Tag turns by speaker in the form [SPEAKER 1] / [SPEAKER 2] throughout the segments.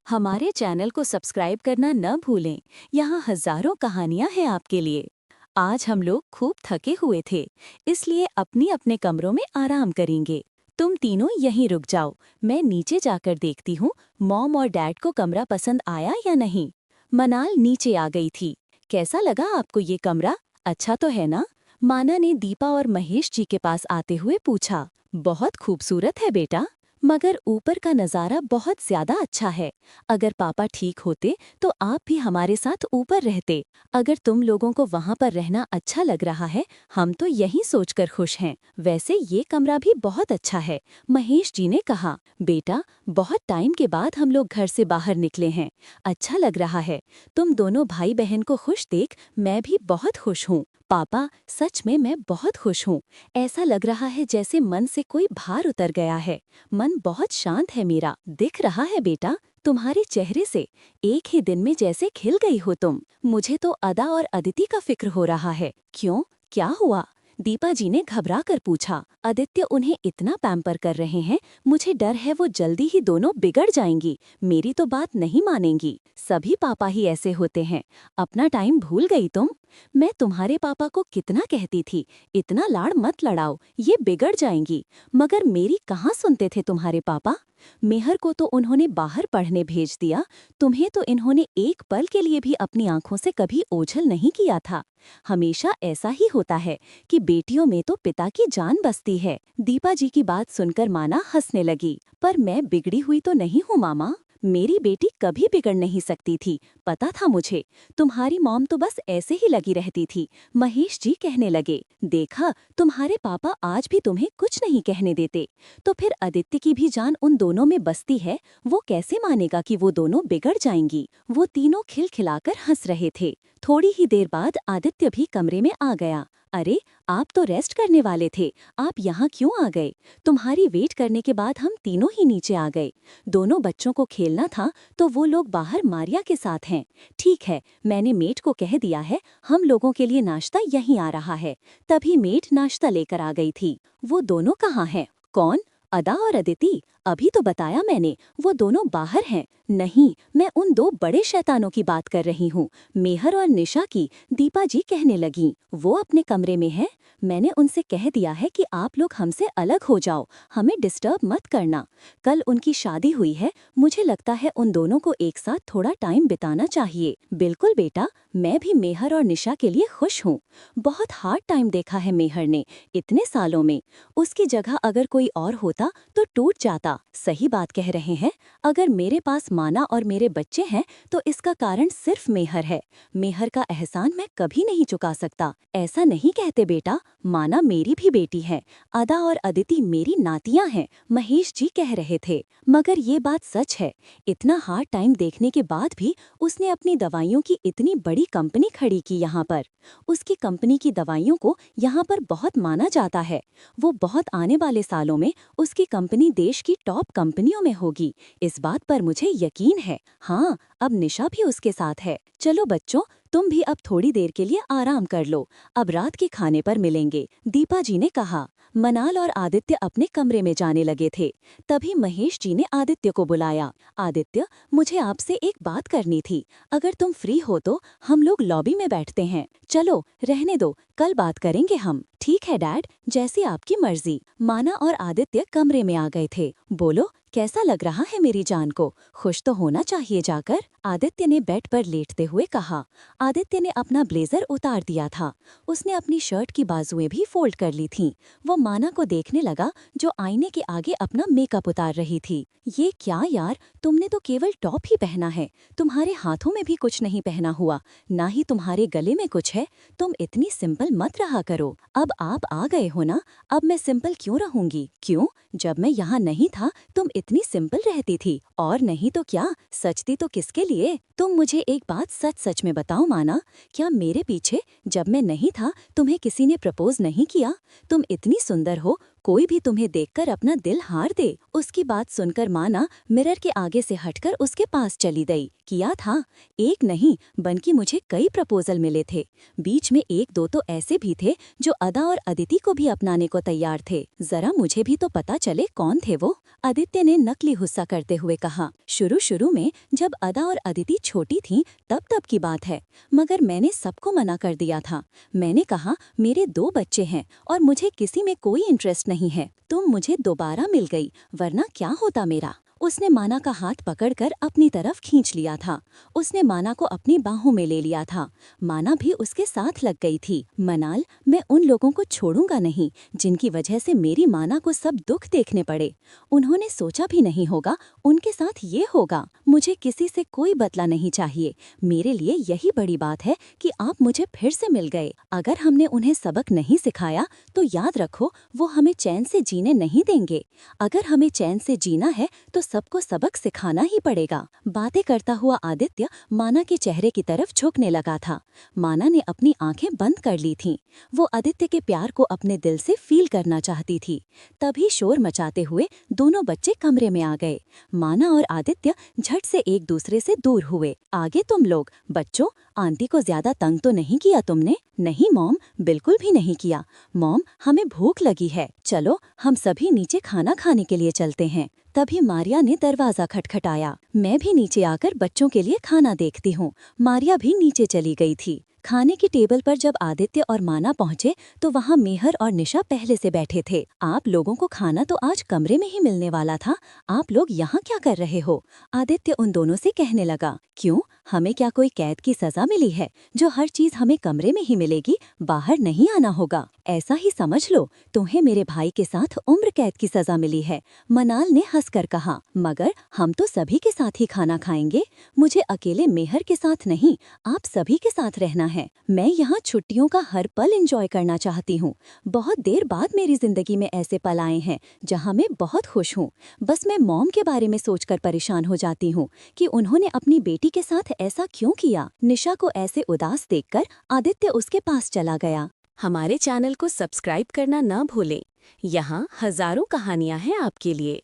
[SPEAKER 1] हमारे चैनल को सब्सक्राइब करना न भूलें। यहाँ हजारों कहानियाँ हैं आपके लिए। आज हम लोग खूब थके हुए थे, इसलिए अपने अपने कमरों में आराम करेंगे। तुम तीनों यहीं रुक जाओ, मैं नीचे जाकर देखती हूँ मॉम और डैड को कमरा पसंद आया या नहीं। मनाल नीचे आ गई थी। कैसा लगा आपको ये कमरा? अच्छा तो है ना? माना ने दीपा और महेश जी के पास आते हुए पूछा। बहुत खूबसूरत है बेटा, मगर ऊपर का नज़ारा बहुत ज्यादा अच्छा है। अगर पापा ठीक होते तो आप भी हमारे साथ ऊपर रहते। अगर तुम लोगों को वहाँ पर रहना अच्छा लग रहा है, हम तो यही सोचकर खुश हैं। वैसे ये कमरा भी बहुत अच्छा है, महेश जी ने कहा। बेटा, बहुत टाइम के बाद हम लोग घर से बाहर निकले हैं। अच्छा लग रहा है। तुम दोनों भाई बहन को खुश देख मैं भी बहुत खुश हूँ। पापा, सच में मैं बहुत खुश हूँ। ऐसा लग रहा है जैसे मन से कोई भार उतर गया है। मन बहुत शांत है मेरा, दिख रहा है बेटा तुम्हारे चेहरे से। एक ही दिन में जैसे खिल गई हो तुम। मुझे तो अदा और अदिति का फिक्र हो रहा है। क्यों, क्या हुआ? दीपा जी ने घबरा कर पूछा। आदित्य उन्हें इतना पैम्पर कर रहे हैं, मुझे डर है वो जल्दी ही दोनों बिगड़ जाएंगी। मेरी तो बात नहीं मानेंगी। सभी पापा ही ऐसे होते हैं। अपना टाइम भूल गई तुम? मैं तुम्हारे पापा को कितना कहती थी, इतना लाड़ मत लड़ाओ, ये बिगड़ जाएंगी। मगर मेरी कहाँ सुनते थे तुम्हारे पापा? मेहर को तो उन्होंने बाहर पढ़ने भेज दिया, तुम्हें तो इन्होंने एक पल के लिए भी अपनी आंखों से कभी ओझल नहीं किया था। हमेशा ऐसा ही होता है कि बेटियों में तो पिता की जान बसती है। दीपा जी की बात सुनकर माना हंसने लगी। पर मैं बिगड़ी हुई तो नहीं हूँ मामा। मेरी बेटी कभी बिगड़ नहीं सकती थी, पता था मुझे। तुम्हारी मॉम तो बस ऐसे ही लगी रहती थी। महेश जी कहने लगे। देखा, तुम्हारे पापा आज भी तुम्हें कुछ नहीं कहने देते। तो फिर आदित्य की भी जान उन दोनों में बसती है, वो कैसे मानेगा कि वो दोनों बिगड़ जाएंगी? वो तीनों खिलखिलाकर हंस रहे थे। थोड़ी ही देर बाद आदित्य भी कमरे में आ गया। अरे, आप तो रेस्ट करने वाले थे, आप यहाँ क्यों आ गए? तुम्हारी वेट करने के बाद हम तीनों ही नीचे आ गए। दोनों बच्चों को खेलना था तो वो लोग बाहर मारिया के साथ हैं। ठीक है, मैंने मेट को कह दिया है, हम लोगों के लिए नाश्ता यहीं आ रहा है। तभी मेट नाश्ता लेकर आ गई थी। वो दोनों कहाँ हैं? कौन? अदा और अदिति? अभी तो बताया मैंने, वो दोनों बाहर हैं। नहीं, मैं उन दो बड़े शैतानों की बात कर रही हूँ, मेहर और निशा की। दीपा जी कहने लगी। वो अपने कमरे में है। मैंने उनसे कह दिया है कि आप लोग हमसे अलग हो जाओ, हमें डिस्टर्ब मत करना। कल उनकी शादी हुई है, मुझे लगता है उन दोनों को एक साथ थोड़ा टाइम बिताना चाहिए। बिल्कुल बेटा, मैं भी मेहर और निशा के लिए खुश हूँ। बहुत हार्ड टाइम देखा है मेहर ने इतने सालों में। उसकी जगह अगर कोई और होता तो टूट जाता। सही बात कह रहे हैं। अगर मेरे पास माना और मेरे बच्चे हैं तो इसका कारण सिर्फ मेहर है। मेहर का एहसान मैं कभी नहीं चुका सकता। ऐसा नहीं कहते बेटा, माना मेरी भी बेटी है। अदा और अदिति मेरी नातियां हैं, महेश जी कह रहे थे। मगर ये बात सच है, इतना हार्ड टाइम देखने के बाद भी उसने अपनी दवाइयों की इतनी बड़ी कंपनी खड़ी की यहाँ पर। उसकी कंपनी की दवाइयों को यहाँ पर बहुत माना जाता है। वो बहुत आने वाले सालों में उसकी कंपनी देश की टॉप कंपनियों में होगी, इस बात पर मुझे यकीन है। हाँ, अब निशा भी उसके साथ है। चलो बच्चों, तुम भी अब थोड़ी देर के लिए आराम कर लो, अब रात के खाने पर मिलेंगे, दीपा जी ने कहा। मनाल और आदित्य अपने कमरे में जाने लगे थे। तभी महेश जी ने आदित्य को बुलाया। आदित्य, मुझे आपसे एक बात करनी थी। अगर तुम फ्री हो तो हम लोग लॉबी में बैठते हैं। चलो, रहने दो, कल बात करेंगे हम। ठीक है डैड, जैसी आपकी मर्जी। माना और आदित्य कमरे में आ गए थे। बोलो, कैसा लग रहा है मेरी जान को? खुश तो होना चाहिए जाकर, आदित्य ने बेड पर लेटते हुए कहा। आदित्य ने अपना ब्लेजर उतार दिया था। उसने अपनी शर्ट की बाजुएं भी फोल्ड कर ली थीं। वो माना को देखने लगा जो आईने के आगे अपना मेकअप उतार रही थी। ये क्या यार, तुमने तो केवल टॉप ही पहना है, तुम्हारे हाथों में भी कुछ नहीं पहना हुआ, ना ही तुम्हारे गले में कुछ है। तुम इतनी सिंपल मत रहा करो। अब आप आ गए हो ना, अब मैं सिंपल क्यों रहूंगी? क्यों? जब मैं यहाँ नहीं था तुम इतनी सिंपल रहती थी, और नहीं तो क्या, सचती तो किसके लिए? तुम मुझे एक बात सच सच में बताओ माना, क्या मेरे पीछे जब मैं नहीं था तुम्हें किसी ने प्रपोज नहीं किया? तुम इतनी सुंदर हो, कोई भी तुम्हें देखकर अपना दिल हार दे। उसकी बात सुनकर माना मिरर के आगे से हटकर उसके पास चली गई। किया था, एक नहीं बल्कि मुझे कई प्रपोजल मिले थे। बीच में एक दो तो ऐसे भी थे जो अदा और अदिति को भी अपनाने को तैयार थे। जरा मुझे भी तो पता चले कौन थे वो। आदित्य ने नकली गुस्सा करते हुए कहा। शुरू में जब अदा और अदिति छोटी थीं तब की बात है, मगर मैंने सबको मना कर दिया था। मैंने कहा मेरे 2 बच्चे हैं और मुझे किसी में कोई इंटरेस्ट नहीं है। तुम मुझे दोबारा मिल गई, वरना क्या होता मेरा। उसने माना का हाथ पकड़कर अपनी तरफ खींच लिया था। उसने माना को अपनी बाहों में ले लिया था। माना भी उसके साथ लग गई थी। मनाल, मैं उन लोगों को छोड़ूंगा नहीं जिनकी वजह से मेरी माना को सब दुख देखने पड़े। उन्होंने सोचा भी नहीं होगा उनके साथ ये होगा। मुझे किसी से कोई बदला नहीं चाहिए। मेरे लिए यही बड़ी बात है कि आप मुझे फिर से मिल गए। अगर हमने उन्हें सबक नहीं सिखाया तो याद रखो वो हमें चैन से जीने नहीं देंगे। अगर हमें चैन से जीना है तो सबको सबक सिखाना ही पड़ेगा। बातें करता हुआ आदित्य माना के चेहरे की तरफ झुकने लगा था। माना ने अपनी आंखें बंद कर ली थीं। वो आदित्य के प्यार को अपने दिल से फील करना चाहती थी। तभी शोर मचाते हुए दोनों बच्चे कमरे में आ गए। माना और आदित्य झट से एक दूसरे से दूर हुए। आगे तुम लोग। बच्चों, आंटी को ज्यादा तंग तो नहीं किया तुमने? नहीं मॉम, बिल्कुल भी नहीं किया। मॉम, हमें भूख लगी है, चलो हम सभी नीचे खाना खाने के लिए चलते हैं। तभी मारिया ने दरवाजा खटखटाया। मैं भी नीचे आकर बच्चों के लिए खाना देखती हूँ। मारिया भी नीचे चली गई थी। खाने की टेबल पर जब आदित्य और माना पहुंचे तो वहां मेहर और निशा पहले से बैठे थे। आप लोगों को खाना तो आज कमरे में ही मिलने वाला था, आप लोग यहाँ क्या कर रहे हो? आदित्य उन दोनों से कहने लगा। क्यों, हमें क्या कोई कैद की सजा मिली है जो हर चीज हमें कमरे में ही मिलेगी, बाहर नहीं आना होगा? ऐसा ही समझ लो, तुम्हें मेरे भाई के साथ उम्र कैद की सजा मिली है। मनाल ने हंसकर कहा। मगर हम तो सभी के साथ ही खाना खाएंगे। मुझे अकेले मेहर के साथ नहीं, आप सभी के साथ रहना है। मैं यहाँ छुट्टियों का हर पल एंजॉय करना चाहती हूँ। बहुत देर बाद मेरी जिंदगी में ऐसे पल आए हैं जहाँ मैं बहुत खुश हूँ। बस मैं मॉम के बारे में सोचकर परेशान हो जाती हूँ कि उन्होंने अपनी बेटी के साथ ऐसा क्यों किया। निशा को ऐसे उदास देखकर आदित्य उसके पास चला गया। हमारे चैनल को सब्सक्राइब करना न भूलें। यहाँ हजारों कहानियाँ हैं आपके लिए।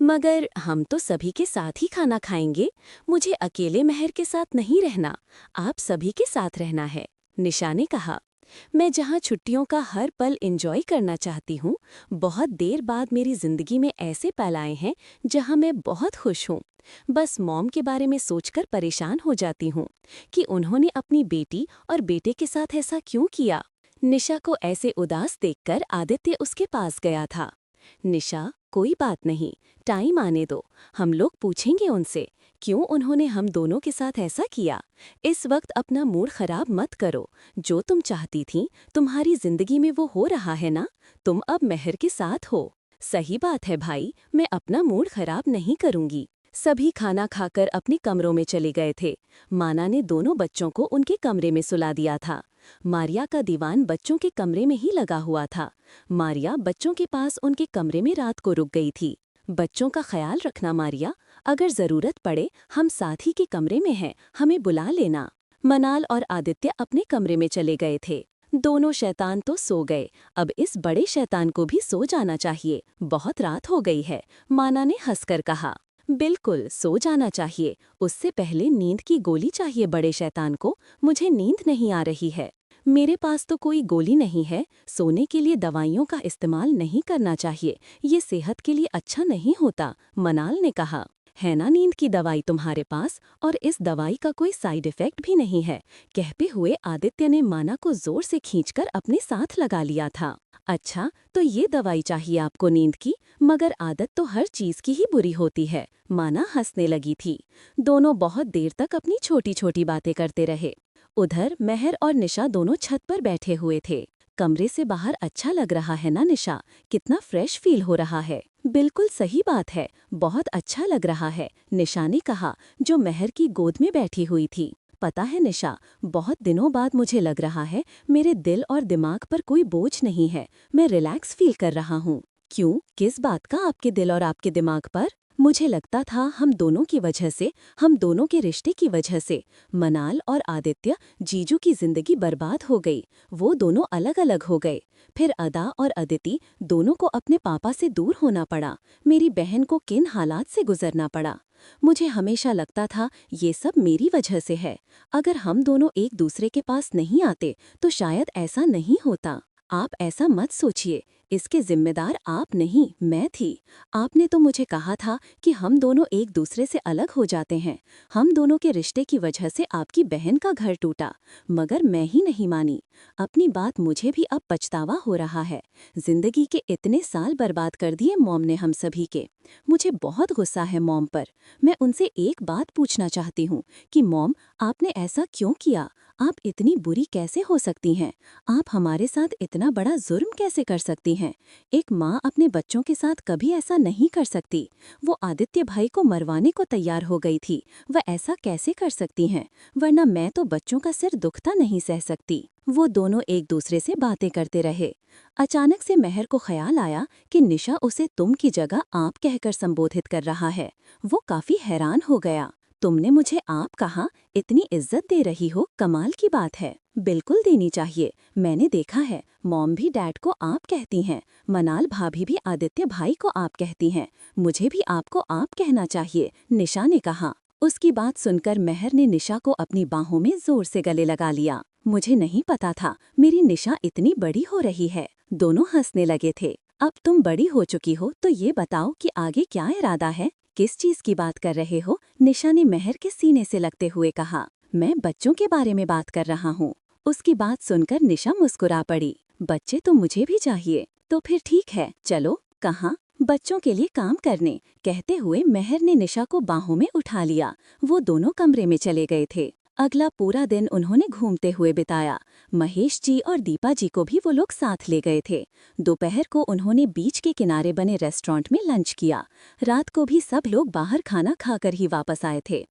[SPEAKER 1] मगर हम तो सभी के साथ ही खाना खाएंगे। मुझे अकेले मेहर के साथ नहीं रहना, आप सभी के साथ रहना है, निशा ने कहा। मैं जहाँ छुट्टियों का हर पल एंजॉय करना चाहती हूँ, बहुत देर बाद मेरी जिंदगी में ऐसे पल आए हैं जहाँ मैं बहुत खुश हूँ। बस मॉम के बारे में सोचकर परेशान हो जाती हूँ कि उन्होंने अपनी बेटी और बेटे के साथ ऐसा क्यों किया। निशा को ऐसे उदास देखकर आदित्य उसके पास गया था। निशा, कोई बात नहीं, टाइम आने दो, हम लोग पूछेंगे उनसे क्यों उन्होंने हम दोनों के साथ ऐसा किया। इस वक्त अपना मूड खराब मत करो। जो तुम चाहती थी तुम्हारी जिंदगी में वो हो रहा है ना, तुम अब मेहर के साथ हो। सही बात है भाई, मैं अपना मूड खराब नहीं करूंगी। सभी खाना खाकर अपने कमरों में चले गए थे। माना ने दोनों बच्चों को उनके कमरे में सुला दिया था। मारिया का दीवान बच्चों के कमरे में ही लगा हुआ था। मारिया बच्चों के पास उनके कमरे में रात को रुक गई थी। बच्चों का ख्याल रखना मारिया, अगर जरूरत पड़े हम साथ ही के कमरे में हैं, हमें बुला लेना। मनाल और आदित्य अपने कमरे में चले गए थे। दोनों शैतान तो सो गए, अब इस बड़े शैतान को भी सो जाना चाहिए। बहुत रात हो गई है, माना ने हंसकर कहा। बिल्कुल सो जाना चाहिए, उससे पहले नींद की गोली चाहिए बड़े शैतान को। मुझे नींद नहीं आ रही है। मेरे पास तो कोई गोली नहीं है। सोने के लिए दवाइयों का इस्तेमाल नहीं करना चाहिए, ये सेहत के लिए अच्छा नहीं होता, मनाल ने कहा। है ना नींद की दवाई तुम्हारे पास, और इस दवाई का कोई साइड इफेक्ट भी नहीं है। कहते हुए आदित्य ने माना को जोर से खींचकर अपने साथ लगा लिया था। अच्छा, तो ये दवाई चाहिए आपको नींद की, मगर आदत तो हर चीज की ही बुरी होती है, माना हंसने लगी थी। दोनों बहुत देर तक अपनी छोटी छोटी बातें करते रहे। उधर मेहर और निशा दोनों छत पर बैठे हुए थे। कमरे से बाहर अच्छा लग रहा है ना निशा, कितना फ्रेश फील हो रहा है। बिल्कुल सही बात है, बहुत अच्छा लग रहा है, निशा ने कहा, जो मेहर की गोद में बैठी हुई थी। पता है निशा, बहुत दिनों बाद मुझे लग रहा है मेरे दिल और दिमाग पर कोई बोझ नहीं है, मैं रिलैक्स फील कर रहा हूँ। क्यों, किस बात का आपके दिल और आपके दिमाग पर? मुझे लगता था हम दोनों की वजह से, हम दोनों के रिश्ते की वजह से मनाल और आदित्य, जीजू की जिंदगी बर्बाद हो गई। वो दोनों अलग अलग हो गए। फिर अदा और अदिति दोनों को अपने पापा से दूर होना पड़ा। मेरी बहन को किन हालात से गुजरना पड़ा। मुझे हमेशा लगता था ये सब मेरी वजह से है। अगर हम दोनों एक दूसरे के पास नहीं आते तो शायद ऐसा नहीं होता। आप ऐसा मत सोचिए, इसके जिम्मेदार आप नहीं, मैं थी। आपने तो मुझे कहा था कि हम दोनों एक दूसरे से अलग हो जाते हैं। हम दोनों के रिश्ते की वजह से आपकी बहन का घर टूटा, मगर मैं ही नहीं मानी। अपनी बात मुझे भी अब पछतावा हो रहा है। जिंदगी के इतने साल बर्बाद कर दिए मॉम ने हम सभी के। मुझे बहुत गुस्सा है मॉम पर। मैं उनसे एक बात पूछना चाहती हूँ कि मॉम, आपने ऐसा क्यों किया? आप इतनी बुरी कैसे हो सकती हैं? आप हमारे साथ इतना बड़ा जुर्म कैसे कर सकती हैं? एक माँ अपने बच्चों के साथ कभी ऐसा नहीं कर सकती। वो आदित्य भाई को मरवाने को तैयार हो गई थी। वह ऐसा कैसे कर सकती हैं? वरना मैं तो बच्चों का सिर दुखता नहीं सह सकती। वो दोनों एक दूसरे से बातें करते रहे। अचानक से महर को ख्याल आया कि निशा उसे तुम की जगह आप कहकर संबोधित कर रहा है। वो काफी हैरान हो गया। तुमने मुझे आप कहा, इतनी इज्जत दे रही हो, कमाल की बात है। बिल्कुल देनी चाहिए। मैंने देखा है, मॉम भी डैड को आप कहती हैं, मनाल भाभी भी आदित्य भाई को आप कहती हैं। मुझे भी आपको आप कहना चाहिए, निशा ने कहा। उसकी बात सुनकर महर ने निशा को अपनी बाहों में जोर से गले लगा लिया। मुझे नहीं पता था मेरी निशा इतनी बड़ी हो रही है। दोनों हंसने लगे थे। अब तुम बड़ी हो चुकी हो तो ये बताओ कि आगे क्या इरादा है? किस चीज की बात कर रहे हो? निशा ने महर के सीने से लगते हुए कहा। मैं बच्चों के बारे में बात कर रहा हूँ। उसकी बात सुनकर निशा मुस्कुरा पड़ी। बच्चे तो मुझे भी चाहिए। तो फिर ठीक है, चलो। कहाँ? बच्चों के लिए काम करने, कहते हुए महर ने निशा को बाहों में उठा लिया। वो दोनों कमरे में चले गए थे। अगला पूरा दिन उन्होंने घूमते हुए बिताया। महेश जी और दीपा जी को भी वो लोग साथ ले गए थे। दोपहर को उन्होंने बीच के किनारे बने रेस्टोरेंट में लंच किया। रात को भी सब लोग बाहर खाना खाकर ही वापस आए थे।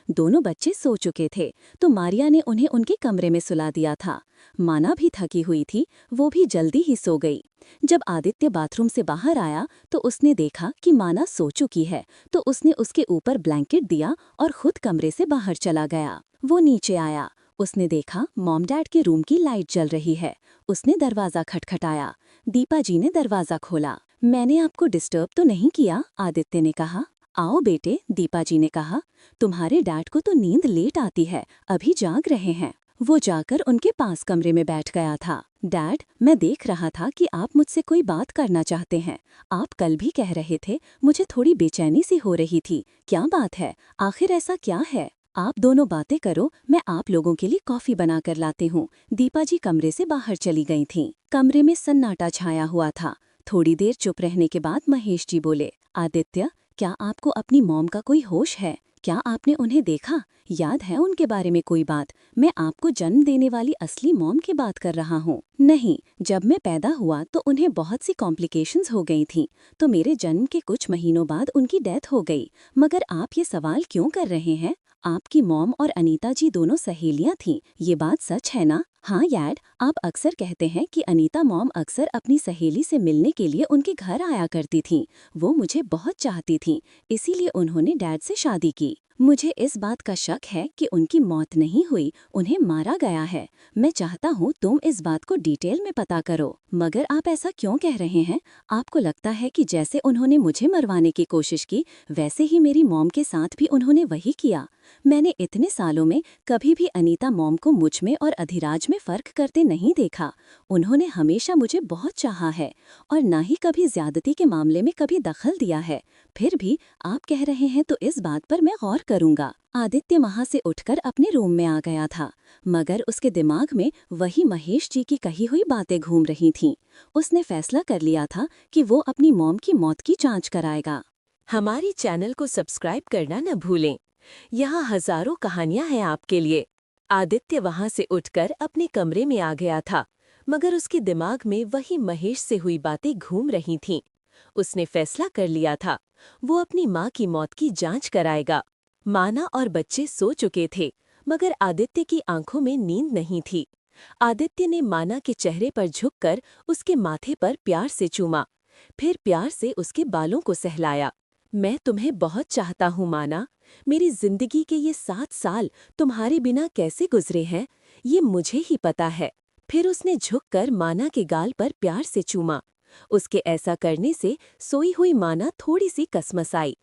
[SPEAKER 1] दोनों बच्चे सो चुके थे तो मारिया ने उन्हें उनके कमरे में सुला दिया था। माना भी थकी हुई थी, वो भी जल्दी ही सो गई। जब आदित्य बाथरूम से बाहर आया तो उसने देखा कि माना सो चुकी है, तो उसने उसके ऊपर ब्लैंकेट दिया और खुद कमरे से बाहर चला गया। वो नीचे आया। उसने देखा मॉम डैड के रूम की लाइट जल रही है। उसने दरवाजा खटखटाया। दीपा जी ने दरवाजा खोला। मैंने आपको डिस्टर्ब तो नहीं किया? आदित्य ने कहा। आओ बेटे, दीपा जी ने कहा। तुम्हारे डैड को तो नींद लेट आती है, अभी जाग रहे हैं। वो जाकर उनके पास कमरे में बैठ गया था। डैड, मैं देख रहा था कि आप मुझसे कोई बात करना चाहते हैं। आप कल भी कह रहे थे, मुझे थोड़ी बेचैनी सी हो रही थी। क्या बात है? आखिर ऐसा क्या है? आप दोनों बातें करो, मैं आप लोगों के लिए कॉफी बना कर लाती हूँ। दीपा जी कमरे से बाहर चली गई थीं। कमरे में सन्नाटा छाया हुआ था। थोड़ी देर चुप रहने के बाद महेश जी बोले, आदित्य, क्या आपको अपनी मॉम का कोई होश है? क्या आपने उन्हें देखा? याद है उनके बारे में कोई बात? मैं आपको जन्म देने वाली असली मॉम की बात कर रहा हूँ। नहीं, जब मैं पैदा हुआ तो उन्हें बहुत सी कॉम्प्लिकेशंस हो गई थीं, तो मेरे जन्म के कुछ महीनों बाद उनकी डेथ हो गई। मगर आप ये सवाल क्यों कर रहे हैं? आपकी मॉम और अनीता जी दोनों सहेलियां थीं, ये बात सच है ना? हाँ डैड, आप अक्सर कहते हैं कि अनीता मॉम अक्सर अपनी सहेली से मिलने के लिए उनके घर आया करती थीं। वो मुझे बहुत चाहती थीं, इसीलिए उन्होंने डैड से शादी की। मुझे इस बात का शक है कि उनकी मौत नहीं हुई, उन्हें मारा गया है। मैं चाहता हूँ तुम इस बात को डिटेल में पता करो। मगर आप ऐसा क्यों कह रहे हैं? आपको लगता है कि जैसे उन्होंने मुझे मरवाने की कोशिश की, वैसे ही मेरी मॉम के साथ भी उन्होंने वही किया? मैंने इतने सालों में कभी भी अनीता मॉम को मुझ में और अधिराज में फर्क करते नहीं देखा। उन्होंने हमेशा मुझे बहुत चाहा है और ना ही कभी ज्यादती के मामले में कभी दखल दिया है। फिर भी आप कह रहे हैं तो इस बात पर मैं गौर करूंगा। आदित्य वहां से उठकर अपने रूम में आ गया था, मगर उसके दिमाग में वही महेश जी की कही हुई बातें घूम रही थीं। उसने फैसला कर लिया था कि वो अपनी मॉम की मौत की जांच कराएगा।
[SPEAKER 2] हमारी चैनल को सब्सक्राइब करना न भूलें। यहाँ हजारों कहानियां हैं आपके लिए। आदित्य वहां से उठकर अपने कमरे में आ गया था, मगर उसके दिमाग में वही महेश से हुई बातें घूम रही थीं। उसने फैसला कर लिया था, वो अपनी माँ की मौत की जांच कराएगा। माना और बच्चे सो चुके थे, मगर आदित्य की आंखों में नींद नहीं थी। आदित्य ने माना के चेहरे पर झुककर उसके माथे पर प्यार से चूमा, फिर प्यार से उसके बालों को सहलाया। मैं तुम्हें बहुत चाहता हूँ माना। मेरी जिंदगी के ये 7 साल तुम्हारे बिना कैसे गुजरे हैं, ये मुझे ही पता है। फिर उसने झुककर माना के गाल पर प्यार से चूमा। उसके ऐसा करने से सोई हुई माना थोड़ी सी कसमसाई।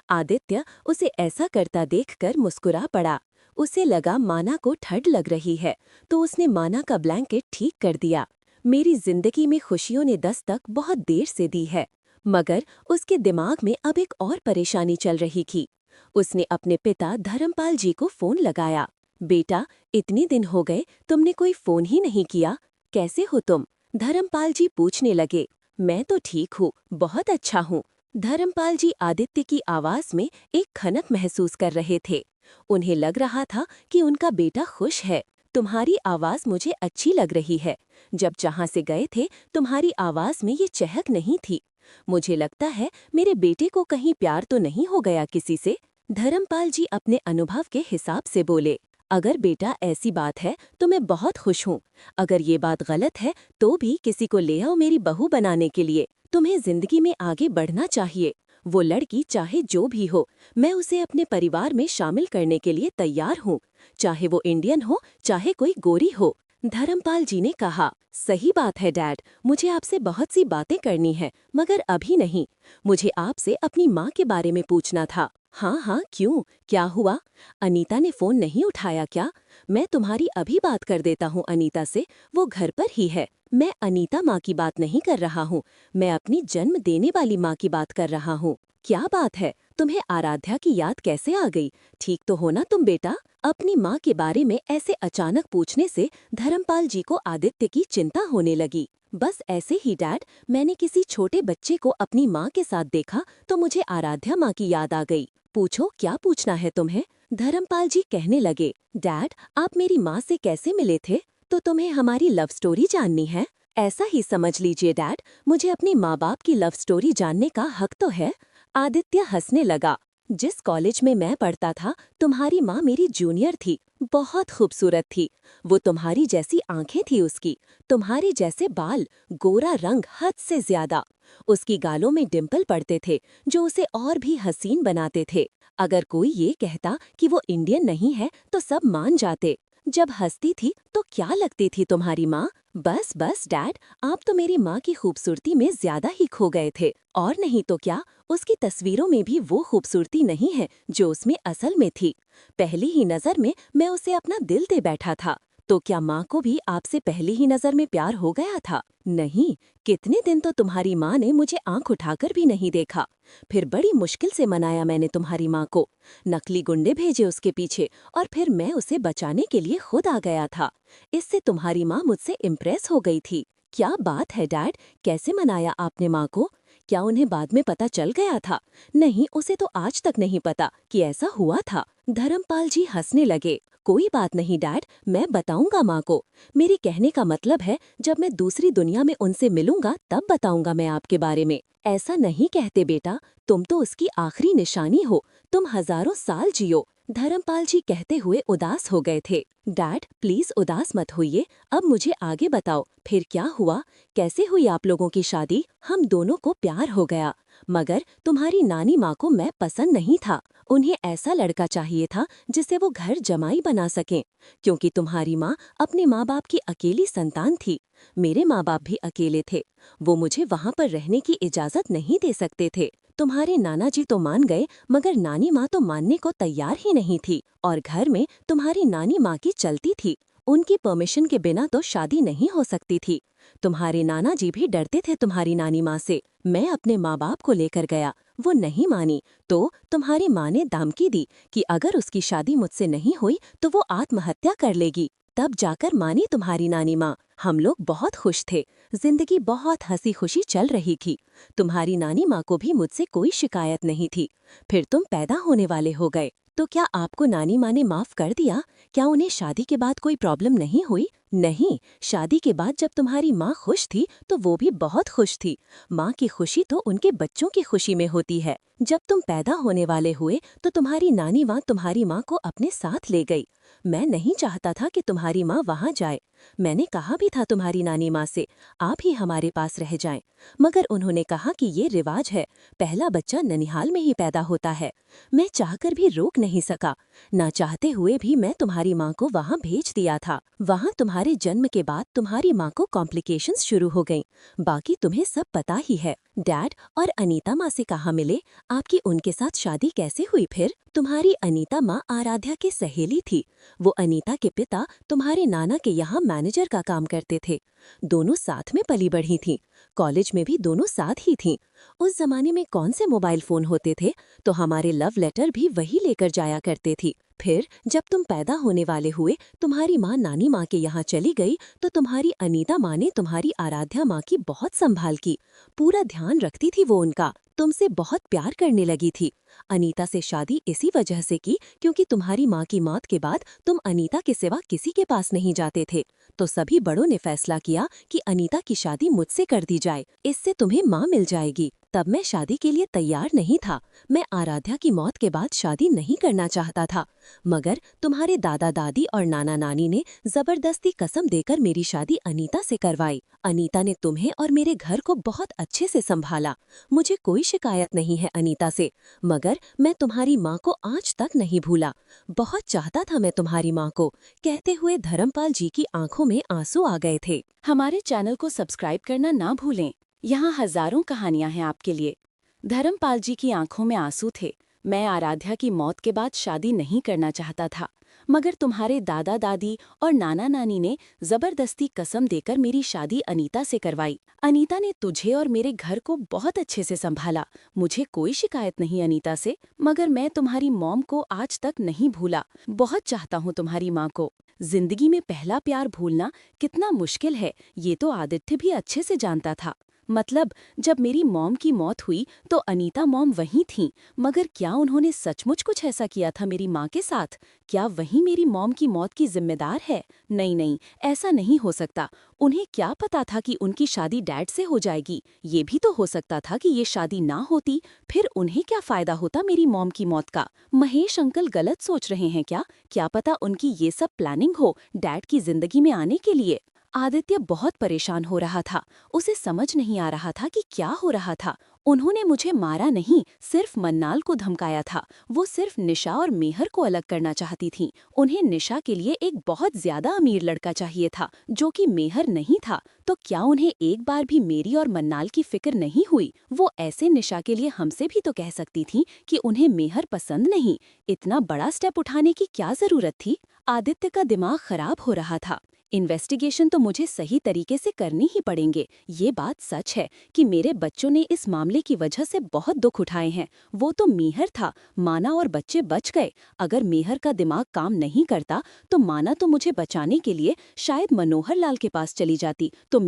[SPEAKER 2] आदित्य उसे ऐसा करता देखकर मुस्कुरा पड़ा। उसे लगा माना को ठंड लग रही है, तो उसने माना का ब्लैंकेट ठीक कर दिया। मेरी जिंदगी में खुशियों ने दस्तक बहुत देर से दी है, मगर उसके दिमाग में अब एक और परेशानी चल रही थी। उसने अपने पिता धर्मपाल जी को फोन लगाया। बेटा, इतने दिन हो गए, तुमने कोई फोन ही नहीं किया। कैसे हो तुम? धर्मपाल जी पूछने लगे। मैं तो ठीक हूँ, बहुत अच्छा हूँ। धर्मपाल जी आदित्य की आवाज में एक खनक महसूस कर रहे थे। उन्हें लग रहा था कि उनका बेटा खुश है। तुम्हारी आवाज मुझे अच्छी लग रही है। जब जहाँ से गए थे, तुम्हारी आवाज में ये चहक नहीं थी। मुझे लगता है मेरे बेटे को कहीं प्यार तो नहीं हो गया किसी से। धर्मपाल जी अपने अनुभव के हिसाब से बोले। अगर बेटा ऐसी बात है तो मैं बहुत खुश हूँ। अगर ये बात गलत है तो भी किसी को ले आओ मेरी बहू बनाने के लिए। तुम्हें जिंदगी में आगे बढ़ना चाहिए। वो लड़की चाहे जो भी हो, मैं उसे अपने परिवार में शामिल करने के लिए तैयार हूँ, चाहे वो इंडियन हो चाहे कोई गोरी हो। धर्मपाल जी ने कहा। सही बात है डैड, मुझे आपसे बहुत सी बातें करनी है, मगर अभी नहीं। मुझे आपसे अपनी माँ के बारे में पूछना था। हाँ हाँ, क्यों, क्या हुआ? अनीता ने फोन नहीं उठाया क्या? मैं तुम्हारी अभी बात कर देता हूँ अनीता से, वो घर पर ही है। मैं अनीता माँ की बात नहीं कर रहा हूँ, मैं अपनी जन्म देने वाली माँ की बात कर रहा हूँ। क्या बात है, तुम्हें आराध्या की याद कैसे आ गई? ठीक तो हो ना तुम बेटा? अपनी माँ के बारे में ऐसे अचानक पूछने से धर्मपाल जी को आदित्य की चिंता होने लगी। बस ऐसे ही डैड, मैंने किसी छोटे बच्चे को अपनी माँ के साथ देखा तो मुझे आराध्या माँ की याद आ गई। पूछो, क्या पूछना है तुम्हें? धर्मपाल जी कहने लगे। डैड, आप मेरी माँ से कैसे मिले थे? तो तुम्हें हमारी लव स्टोरी जाननी है? ऐसा ही समझ लीजिए डैड, मुझे अपने माँ बाप की लव स्टोरी जानने का हक तो है। आदित्य हंसने लगा। जिस कॉलेज में मैं पढ़ता था, तुम्हारी माँ मेरी जूनियर थी। बहुत खूबसूरत थी। वो तुम्हारी जैसी आंखें थी उसकी, तुम्हारे जैसे बाल, गोरा रंग हद से ज्यादा। उसकी गालों में डिम्पल पड़ते थे जो उसे और भी हसीन बनाते थे। अगर कोई ये कहता कि वो इंडियन नहीं है तो सब मान जाते। जब हंसती थी तो क्या लगती थी तुम्हारी माँ? बस बस डैड, आप तो मेरी माँ की खूबसूरती में ज्यादा ही खो गए थे। और नहीं तो क्या, उसकी तस्वीरों में भी वो खूबसूरती नहीं है जो उसमें असल में थी। पहली ही नजर में मैं उसे अपना दिल दे बैठा था। तो क्या माँ को भी आपसे पहली ही नजर में प्यार हो गया था? नहीं, कितने दिन तो तुम्हारी माँ ने मुझे आंख उठाकर भी नहीं देखा। फिर बड़ी मुश्किल से मनाया मैंने तुम्हारी माँ को। नकली गुंडे भेजे उसके पीछे और फिर मैं उसे बचाने के लिए खुद आ गया था। इससे तुम्हारी माँ मुझसे इम्प्रेस हो गई थी। क्या बात है डैड, कैसे मनाया आपने माँ को? क्या उन्हें बाद में पता चल गया था? नहीं, उसे तो आज तक नहीं पता कि ऐसा हुआ था। धर्मपाल जी हंसने लगे। कोई बात नहीं डैड, मैं बताऊंगा माँ को। मेरे कहने का मतलब है, जब मैं दूसरी दुनिया में उनसे मिलूंगा तब बताऊंगा मैं आपके बारे में। ऐसा नहीं कहते बेटा, तुम तो उसकी आखिरी निशानी हो, तुम हजारों साल जियो। धर्मपाल जी कहते हुए उदास हो गए थे। डैड, प्लीज उदास मत होइए, अब मुझे आगे बताओ, फिर क्या हुआ? कैसे हुई आप लोगों की शादी? हम दोनों को प्यार हो गया, मगर तुम्हारी नानी माँ को मैं पसंद नहीं था। उन्हें ऐसा लड़का चाहिए था जिसे वो घर जमाई बना सकें, क्योंकि तुम्हारी माँ अपने माँ बाप की अकेली संतान थी। मेरे माँ बाप भी अकेले थे, वो मुझे वहाँ पर रहने की इजाजत नहीं दे सकते थे। तुम्हारे नाना जी तो मान गए, मगर नानी माँ तो मानने को तैयार ही नहीं थी, और घर में तुम्हारी नानी माँ की चलती थी। उनकी परमिशन के बिना तो शादी नहीं हो सकती थी। तुम्हारे नाना जी भी डरते थे तुम्हारी नानी माँ से। मैं अपने माँ बाप को लेकर गया, वो नहीं मानी, तो तुम्हारी माँ ने धमकी दी कि अगर उसकी शादी मुझसे नहीं हुई तो वो आत्महत्या कर लेगी। तब जाकर मानी तुम्हारी नानी माँ। हम लोग बहुत खुश थे, जिंदगी बहुत हंसी खुशी चल रही थी। तुम्हारी नानी माँ को भी मुझसे कोई शिकायत नहीं थी। फिर तुम पैदा होने वाले हो गए, तो क्या आपको नानी माँ ने माफ कर दिया? क्या उन्हें शादी के बाद कोई प्रॉब्लम नहीं हुई? नहीं, शादी के बाद जब तुम्हारी माँ खुश थी तो वो भी बहुत खुश थी। माँ की खुशी तो उनके बच्चों की खुशी में होती है। जब तुम पैदा होने वाले हुए तो तुम्हारी नानी माँ तुम्हारी माँ को अपने साथ ले गई। मैं नहीं चाहता था कि तुम्हारी माँ वहाँ जाए। मैंने कहा भी था तुम्हारी नानी माँ से, आप ही हमारे पास रह जाएं। मगर उन्होंने कहा कि ये रिवाज है, पहला बच्चा ननिहाल में ही पैदा होता है। मैं चाहकर भी रोक नहीं सका। ना चाहते हुए भी मैं तुम्हारी माँ को वहाँ भेज दिया था। वहाँ तुम्हारे जन्म के बाद तुम्हारी माँ को कॉम्प्लिकेशंस शुरू हो गईं। बाकी तुम्हें सब पता ही है। डैड और अनीता माँ से कहाँ मिले? आपकी उनके साथ शादी कैसे हुई फिर? तुम्हारी अनीता माँ आराध्या की सहेली थी। वो अनीता के पिता तुम्हारे नाना के यहाँ मैनेजर का काम करते थे। दोनों साथ में पली बढ़ी थीं। कॉलेज में भी दोनों साथ ही थीं। उस जमाने में कौन से मोबाइल फोन होते थे, तो हमारे लव लेटर भी वही लेकर जाया करते थी। फिर जब तुम पैदा होने वाले हुए, तुम्हारी माँ नानी माँ के यहाँ चली गई तो तुम्हारी अनीता माँ ने तुम्हारी आराध्या माँ की बहुत संभाल की। पूरा ध्यान रखती थी वो उनका। तुमसे बहुत प्यार करने लगी थी। अनीता से शादी इसी वजह से की क्योंकि तुम्हारी माँ की मौत के बाद तुम अनीता के सिवा किसी के पास नहीं जाते थे। तो सभी बड़ों ने फैसला किया कि अनीता की शादी मुझसे कर दी जाए, इससे तुम्हें माँ मिल जाएगी। तब मैं शादी के लिए तैयार नहीं था। मैं आराध्या की मौत के बाद शादी नहीं करना चाहता था। मगर तुम्हारे दादा दादी और नाना नानी ने जबरदस्ती कसम देकर मेरी शादी अनीता से करवाई। अनीता ने तुम्हें और मेरे घर को बहुत अच्छे से संभाला। मुझे कोई शिकायत नहीं है अनीता से। मगर मैं तुम्हारी माँ को आज तक नहीं भूला। बहुत चाहता था मैं तुम्हारी माँ को। कहते हुए धर्मपाल जी की आंखों में आंसू आ गए थे।
[SPEAKER 1] हमारे चैनल को सब्सक्राइब करना ना भूलें। यहाँ हजारों कहानियां हैं आपके लिए। धर्मपाल जी की आंखों में आंसू थे। मैं आराध्या की मौत के बाद शादी नहीं करना चाहता था, मगर तुम्हारे दादा दादी और नाना नानी ने जबरदस्ती कसम देकर मेरी शादी अनीता से करवाई। अनीता ने तुझे और मेरे घर को बहुत अच्छे से संभाला। मुझे कोई शिकायत नहीं अनीता से, मगर मैं तुम्हारी मॉम को आज तक नहीं भूला। बहुत चाहता हूँ तुम्हारी माँ को। जिंदगी में पहला प्यार भूलना कितना मुश्किल है, ये तो आदित्य भी अच्छे से जानता था। मतलब जब मेरी मॉम की मौत हुई तो अनीता मॉम वहीं थीं, मगर क्या उन्होंने सचमुच कुछ ऐसा किया था मेरी माँ के साथ? क्या वही मेरी मॉम की मौत की जिम्मेदार है? नहीं नहीं, ऐसा नहीं हो सकता। उन्हें क्या पता था कि उनकी शादी डैड से हो जाएगी? ये भी तो हो सकता था कि ये शादी ना होती, फिर उन्हें क्या फायदा होता मेरी मॉम की मौत का? महेश अंकल गलत सोच रहे हैं क्या? क्या पता उनकी ये सब प्लानिंग हो डैड की जिंदगी में आने के लिए। आदित्य बहुत परेशान हो रहा था। उसे समझ नहीं आ रहा था कि क्या हो रहा था। उन्होंने मुझे मारा नहीं, सिर्फ मन्नाल को धमकाया था। वो सिर्फ निशा और मेहर को अलग करना चाहती थीं। उन्हें निशा के लिए एक बहुत ज्यादा अमीर लड़का चाहिए था, जो कि मेहर नहीं था। तो क्या उन्हें एक बार भी मेरी और मन्नाल की फिक्र नहीं हुई? वो ऐसे निशा के लिए हमसे भी तो कह सकती थी कि उन्हें मेहर पसंद नहीं। इतना बड़ा स्टेप उठाने की क्या जरूरत थी? आदित्य का दिमाग खराब हो रहा था। इन्वेस्टिगेशन तो मुझे सही तरीके से करनी ही पड़ेंगे। ये बात सच है कि मेरे बच्चों ने इस मामले की वजह से बहुत दुख उठाए हैं। वो तो मेहर था, माना और बच्चे बच गए। अगर मेहर का दिमाग काम नहीं करता तो माना तो मुझे बचाने के लिए शायद मनोहर लाल के पास चली जाती, तो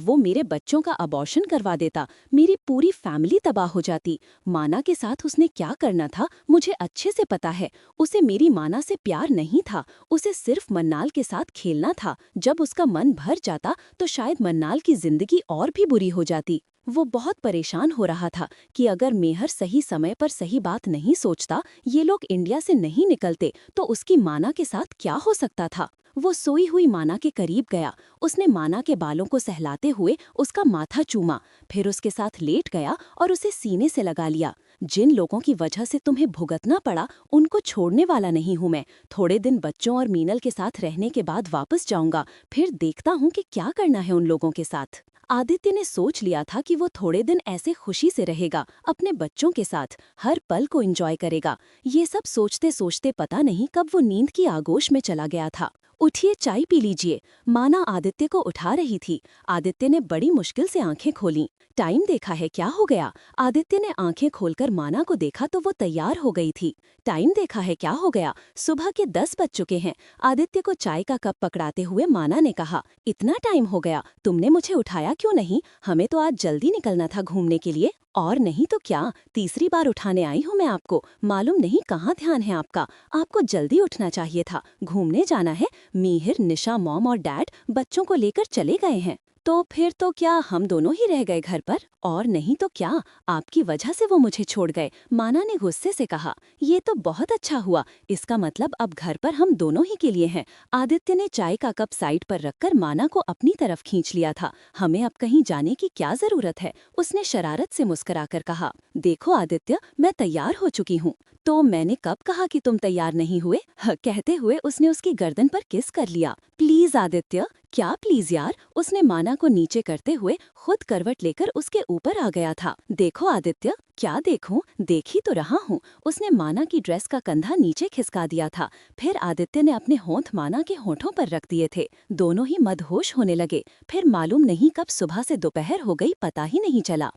[SPEAKER 1] वो मेरे बच्चों का अबॉर्शन करवा देता। मेरी पूरी फैमिली तबाह हो जाती। माना के साथ उसने क्या करना था मुझे अच्छे से पता है। उसे मेरी माना से प्यार नहीं था, उसे सिर्फ मन्नाल के साथ खेलना था। जब उसका मन भर जाता तो शायद मन्नाल की जिंदगी और भी बुरी हो जाती। वो बहुत परेशान हो रहा था कि अगर मेहर सही समय पर सही बात नहीं सोचता, ये लोग इंडिया से नहीं निकलते, तो उसकी माना के साथ क्या हो सकता था। वो सोई हुई माना के करीब गया। उसने माना के बालों को सहलाते हुए उसका माथा चूमा, फिर उसके साथ लेट गया और उसे सीने से लगा लिया। जिन लोगों की वजह से तुम्हें भुगतना पड़ा, उनको छोड़ने वाला नहीं हूं मैं। थोड़े दिन बच्चों और मीनल के साथ रहने के बाद वापस जाऊंगा, फिर देखता हूं कि क्या करना है उन लोगों के साथ। आदित्य ने सोच लिया था कि वो थोड़े दिन ऐसे खुशी से रहेगा, अपने बच्चों के साथ हर पल को एंजॉय करेगा। ये सब सोचते सोचते पता नहीं कब वो नींद की आगोश में चला गया था। उठिए, चाय पी लीजिए। माना आदित्य को उठा रही थी। आदित्य ने बड़ी मुश्किल से आंखें खोलीं।
[SPEAKER 2] टाइम देखा है, क्या हो गया? आदित्य ने आंखें खोलकर माना को देखा तो वो तैयार हो गई थी। टाइम देखा है, क्या हो गया? सुबह के 10 बज चुके हैं। आदित्य को चाय का कप पकड़ाते हुए माना ने कहा, इतना टाइम हो गया, तुमने मुझे उठाया क्यों नहीं? हमें तो आज जल्दी निकलना था घूमने के लिए। और नहीं तो क्या, तीसरी बार उठाने आई हूँ मैं आपको। मालूम नहीं कहाँ ध्यान है आपका। आपको जल्दी उठना चाहिए था, घूमने जाना है। मीहिर, निशा, मॉम और डैड बच्चों को लेकर चले गए हैं। तो फिर तो क्या हम दोनों ही रह गए घर पर? और नहीं तो क्या, आपकी वजह से वो मुझे छोड़ गए। माना ने गुस्से से कहा, ये तो बहुत अच्छा हुआ, इसका मतलब अब घर पर हम दोनों ही के लिए हैं। आदित्य ने चाय का कप साइड पर रखकर माना को अपनी तरफ खींच लिया था। हमें अब कहीं जाने की क्या जरूरत है? उसने शरारत से मुस्कुराकर कहा, देखो आदित्य, मैं तैयार हो चुकी हूँ। तो मैंने कब कहा कि तुम तैयार नहीं हुए? कहते हुए उसने उसकी गर्दन पर किस कर लिया। प्लीज आदित्य। क्या प्लीज यार? उसने माना को नीचे करते हुए खुद करवट लेकर उसके ऊपर आ गया था। देखो आदित्य। क्या देखूं? देख ही तो रहा हूँ। उसने माना की ड्रेस का कंधा नीचे खिसका दिया था। फिर आदित्य ने अपने होंठ माना के होठों पर रख दिए थे। दोनों ही मदहोश होने लगे। फिर मालूम नहीं कब सुबह से दोपहर हो गई, पता ही नहीं चला।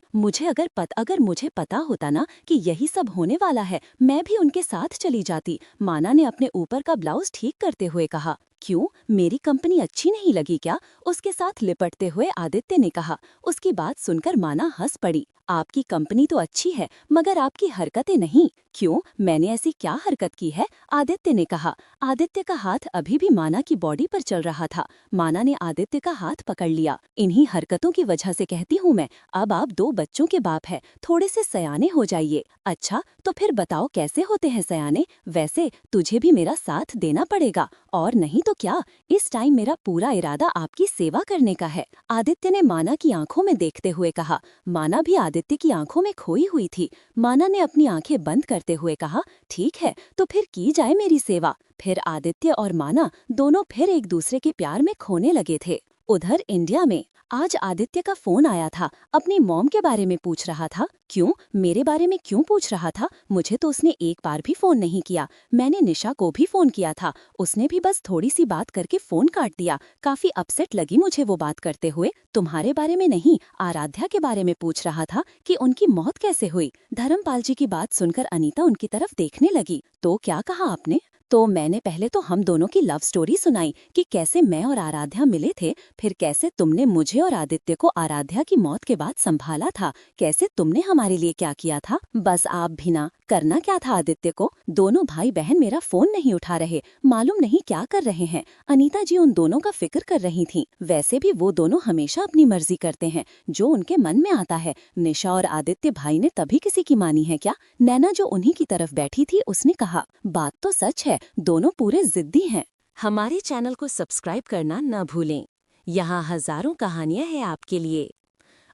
[SPEAKER 2] अगर मुझे पता होता ना कि यही सब होने वाला है, मैं भी उनके साथ चली जाती। माना ने अपने ऊपर का ब्लाउज ठीक करते हुए कहा। क्यों, मेरी कंपनी अच्छी नहीं लगी क्या? उसके साथ लिपटते हुए आदित्य ने कहा। उसकी बात सुनकर माना हंस पड़ी। आपकी कंपनी तो अच्छी है, मगर आपकी हरकतें नहीं। क्यों, मैंने ऐसी क्या हरकत की है? आदित्य ने कहा। आदित्य का हाथ अभी भी माना की बॉडी पर चल रहा था। माना ने आदित्य का हाथ पकड़ लिया। इन्हीं हरकतों की वजह से कहती हूँ मैं, अब आप 2 बच्चों के बाप है, थोड़े से सयाने हो जाइए। अच्छा, तो फिर बताओ कैसे होते हैं सयाने? वैसे तुझे भी मेरा साथ देना पड़ेगा, और नहीं तो क्या, इस टाइम मेरा पूरा इरादा आपकी सेवा करने का है। आदित्य ने माना की आंखों में देखते हुए कहा। माना भी आदित्य की आंखों में खोई हुई थी। माना ने अपनी आंखें बंद करते हुए कहा, ठीक है, तो फिर की जाए मेरी सेवा। फिर आदित्य और माना दोनों फिर एक दूसरे के प्यार में खोने लगे थे। उधर इंडिया में आज आदित्य का फोन आया था। अपनी मॉम के बारे में पूछ रहा था। क्यों, मेरे बारे में क्यों पूछ रहा था? मुझे तो उसने एक बार भी फोन नहीं किया। मैंने निशा को भी फोन किया था, उसने भी बस थोड़ी सी बात करके फोन काट दिया। काफी अपसेट लगी मुझे वो बात करते हुए। तुम्हारे बारे में नहीं, आराध्या के बारे में पूछ रहा था कि उनकी मौत कैसे हुई। धर्मपाल जी की बात सुनकर अनीता उनकी तरफ देखने लगी। तो क्या कहा आपने? तो मैंने पहले तो हम दोनों की लव स्टोरी सुनाई कि कैसे मैं और आराध्या मिले थे, फिर कैसे तुमने मुझे और आदित्य को आराध्या की मौत के बाद संभाला था, कैसे तुमने हमारे लिए क्या किया था। बस आप भी ना, करना क्या था आदित्य को? दोनों भाई बहन मेरा फोन नहीं उठा रहे, मालूम नहीं क्या कर रहे हैं। अनीता जी उन दोनों का फिक्र कर रही थीं। वैसे भी वो दोनों हमेशा अपनी मर्जी करते हैं, जो उनके मन में आता है। निशा और आदित्य भाई ने तभी किसी की मानी है क्या? नैना जो उन्हीं की तरफ बैठी थी, उसने कहा, बात तो सच है, दोनों पूरे जिद्दी हैं।
[SPEAKER 1] हमारे चैनल को सब्सक्राइब करना न भूलें। यहाँ हजारों कहानियां हैं आपके लिए।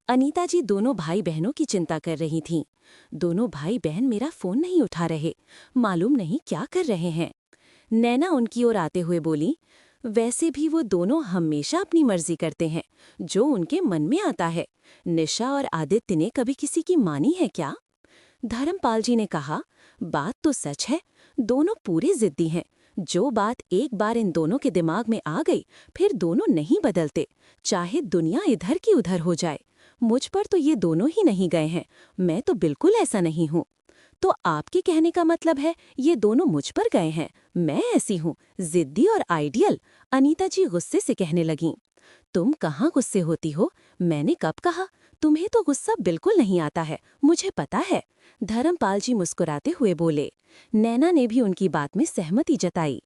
[SPEAKER 1] अनीता जी दोनों भाई बहनों की चिंता कर रही थीं। दोनों भाई बहन मेरा फोन नहीं उठा रहे, मालूम नहीं क्या कर रहे हैं। नैना उनकी ओर आते हुए बोली, वैसे भी वो दोनों हमेशा अपनी मर्जी करते हैं, जो उनके मन में आता है। निशा और आदित्य ने कभी किसी की मानी है क्या? धर्मपाल जी ने कहा, बात तो सच है, दोनों पूरे जिद्दी हैं। जो बात एक बार इन दोनों के दिमाग में आ गई, फिर दोनों नहीं बदलते, चाहे दुनिया इधर की उधर हो जाए। मुझ पर तो ये दोनों ही नहीं गए हैं, मैं तो बिल्कुल ऐसा नहीं हूँ। तो आपके कहने का मतलब है ये दोनों मुझ पर गए हैं, मैं ऐसी हूँ, जिद्दी और आइडियल? अनीता जी गुस्से से कहने लगीं। तुम कहाँ गुस्से होती हो? मैंने कब कहा? तुम्हें तो गुस्सा बिल्कुल नहीं आता है, मुझे पता है। धर्मपाल जी मुस्कुराते हुए बोले। नैना ने भी उनकी बात में सहमति जताई।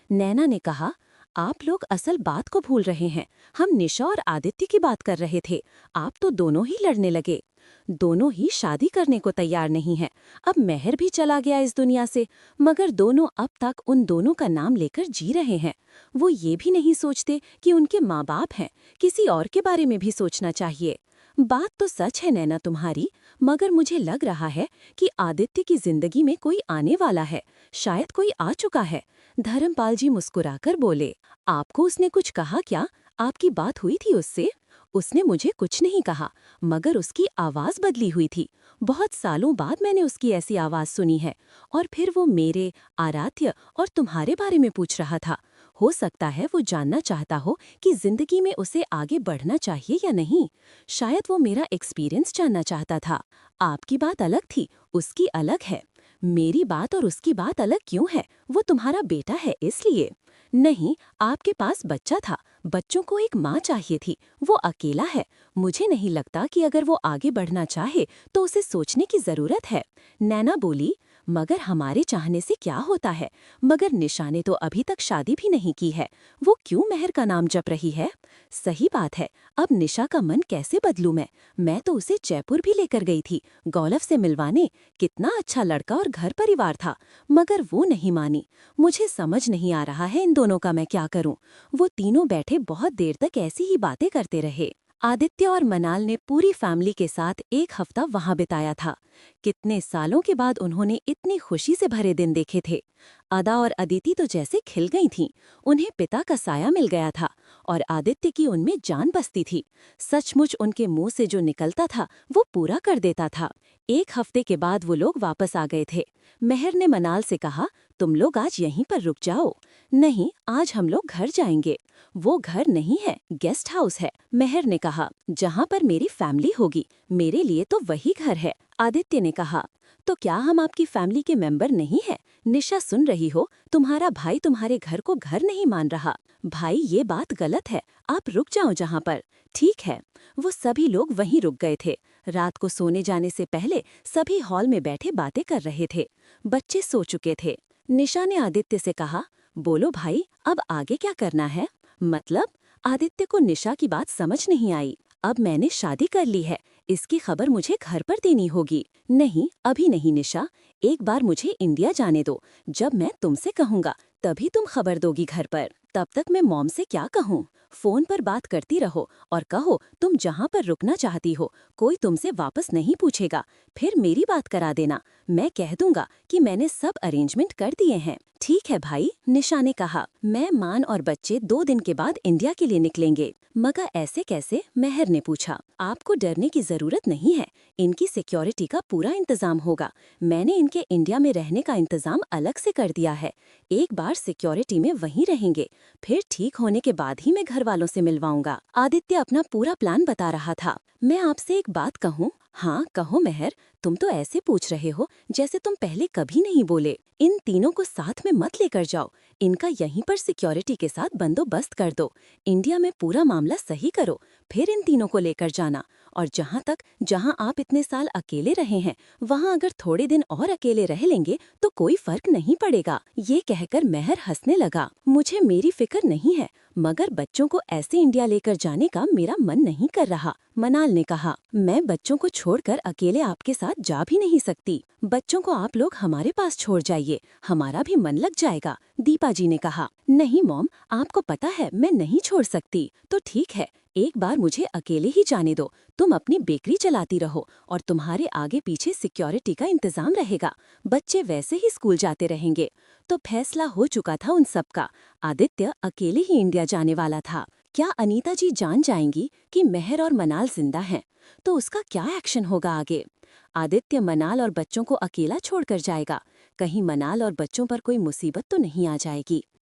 [SPEAKER 1] नैना ने कहा, आप लोग असल बात को भूल रहे हैं। हम निशा और आदित्य की बात कर रहे थे, आप तो दोनों ही लड़ने लगे। दोनों ही शादी करने को तैयार नहीं हैं। अब मेहर भी चला गया इस दुनिया से, मगर दोनों अब तक उन दोनों का नाम लेकर जी रहे हैं। वो ये भी नहीं सोचते कि उनके माँ बाप हैं, किसी और के बारे में भी सोचना चाहिए। बात तो सच है नैना तुम्हारी, मगर मुझे लग रहा है कि आदित्य की जिंदगी में कोई आने वाला है, शायद कोई आ चुका है। धर्मपाल जी मुस्कुराकर बोले, आपको उसने कुछ कहा क्या? आपकी बात हुई थी उससे? उसने मुझे कुछ नहीं कहा, मगर उसकी आवाज बदली हुई थी। बहुत सालों बाद मैंने उसकी ऐसी आवाज सुनी है। और फिर वो मेरे, आराध्य और तुम्हारे बारे में पूछ रहा था।
[SPEAKER 2] हो सकता है वो जानना चाहता हो कि जिंदगी में उसे आगे बढ़ना चाहिए या नहीं। शायद वो मेरा एक्सपीरियंस जानना चाहता था। आपकी बात अलग थी, उसकी अलग है। मेरी बात और उसकी बात अलग क्यों है? वो तुम्हारा बेटा है इसलिए। नहीं, आपके पास बच्चा था, बच्चों को एक माँ चाहिए थी, वो अकेला है। मुझे नहीं लगता कि अगर वो आगे बढ़ना चाहे तो उसे सोचने की जरूरत है। नैना बोली, मगर हमारे चाहने से क्या होता है? मगर निशा ने तो अभी तक शादी भी नहीं की है, वो क्यों मेहर का नाम जप रही है? सही बात है, अब निशा का मन कैसे बदलूं मैं तो उसे जयपुर भी लेकर गई थी, गौलव से मिलवाने। कितना अच्छा लड़का और घर परिवार था, मगर वो नहीं मानी। मुझे समझ नहीं आ रहा है इन दोनों का मैं क्या करूं। वो तीनों बैठे बहुत देर तक ऐसी ही बातें करते रहे। आदित्य और मनाल ने पूरी फैमिली के साथ एक हफ्ता वहां बिताया था। कितने सालों के बाद उन्होंने इतनी खुशी से भरे दिन देखे थे। अदा और अदिति तो जैसे खिल गई थीं। उन्हें पिता का साया मिल गया था और आदित्य की उनमें जान बसती थी। सचमुच उनके मुंह से जो निकलता था वो पूरा कर देता था। एक हफ्ते के बाद वो लोग वापस आ गए थे। मेहर ने मनाल से कहा, तुम लोग आज यहीं पर रुक जाओ। नहीं, आज हम लोग घर जाएंगे। वो घर नहीं है, गेस्ट हाउस है। मेहर ने कहा, जहाँ पर मेरी फैमिली होगी, मेरे लिए तो वही घर है। आदित्य ने कहा, तो क्या हम आपकी फैमिली के मेंबर नहीं हैं? निशा सुन रही हो, तुम्हारा भाई तुम्हारे घर को घर नहीं मान रहा। भाई, ये बात गलत है, आप रुक जाओ जहाँ पर। ठीक है। वो सभी लोग वहीं रुक गए थे। रात को सोने जाने से पहले सभी हॉल में बैठे बातें कर रहे थे। बच्चे सो चुके थे। निशा ने आदित्य से कहा, बोलो भाई, अब आगे क्या करना है? मतलब? आदित्य को निशा की बात समझ नहीं आई। अब मैंने शादी कर ली है, इसकी खबर मुझे घर पर देनी होगी। नहीं, अभी नहीं निशा, एक बार मुझे इंडिया जाने दो। जब मैं तुमसे कहूँगा तभी तुम खबर दोगी घर पर। तब तक मैं मॉम से क्या कहूँ? फोन पर बात करती रहो और कहो तुम जहाँ पर रुकना चाहती हो, कोई तुमसे वापस नहीं पूछेगा। फिर मेरी बात करा देना, मैं कह दूंगा कि मैंने सब अरेंजमेंट कर दिए हैं। ठीक है भाई, निशा ने कहा। मैं, मान और बच्चे 2 दिन के बाद इंडिया के लिए निकलेंगे। मगर ऐसे कैसे? मेहर ने पूछा। आपको डरने की जरूरत नहीं है, इनकी सिक्योरिटी का पूरा इंतजाम होगा। मैंने इनके इंडिया में रहने का इंतजाम अलग से कर दिया है। एक बार सिक्योरिटी में वहीं रहेंगे, फिर ठीक होने के बाद ही मैं घर वालों से मिलवाऊंगा। आदित्य अपना पूरा प्लान बता रहा था। मैं आपसे एक बात कहूँ? हाँ कहो मेहर, तुम तो ऐसे पूछ रहे हो जैसे तुम पहले कभी नहीं बोले। इन तीनों को साथ में मत लेकर जाओ, इनका यहीं पर सिक्योरिटी के साथ बंदोबस्त कर दो। इंडिया में पूरा मामला सही करो, फिर इन तीनों को लेकर जाना। और जहाँ आप इतने साल अकेले रहे हैं, वहाँ अगर थोड़े दिन और अकेले रह लेंगे तो कोई फर्क नहीं पड़ेगा। ये कहकर मेहर हंसने लगा। मुझे मेरी फिक्र नहीं है, मगर बच्चों को ऐसे इंडिया लेकर जाने का मेरा मन नहीं कर रहा। मनाल ने कहा, मैं बच्चों को छोड़कर अकेले आपके साथ जा भी नहीं सकती। बच्चों को आप लोग हमारे पास छोड़ जाइए, हमारा भी मन लग जाएगा। दीपा जी ने कहा, नहीं मॉम, आपको पता है मैं नहीं छोड़ सकती। तो ठीक है, एक बार मुझे अकेले ही जाने दो। तुम अपनी बेकरी चलाती रहो और तुम्हारे आगे पीछे सिक्योरिटी का इंतजाम रहेगा। बच्चे वैसे ही स्कूल जाते रहेंगे। तो फैसला हो चुका था उन सबका। आदित्य अकेले ही इंडिया जाने वाला था। क्या अनीता जी जान जाएंगी कि मेहर और मनाल जिंदा हैं? तो उसका क्या एक्शन होगा आगे? आदित्य मनाल और बच्चों को अकेला छोड़कर जाएगा। कहीं मनाल और बच्चों पर कोई मुसीबत तो नहीं आ जाएगी।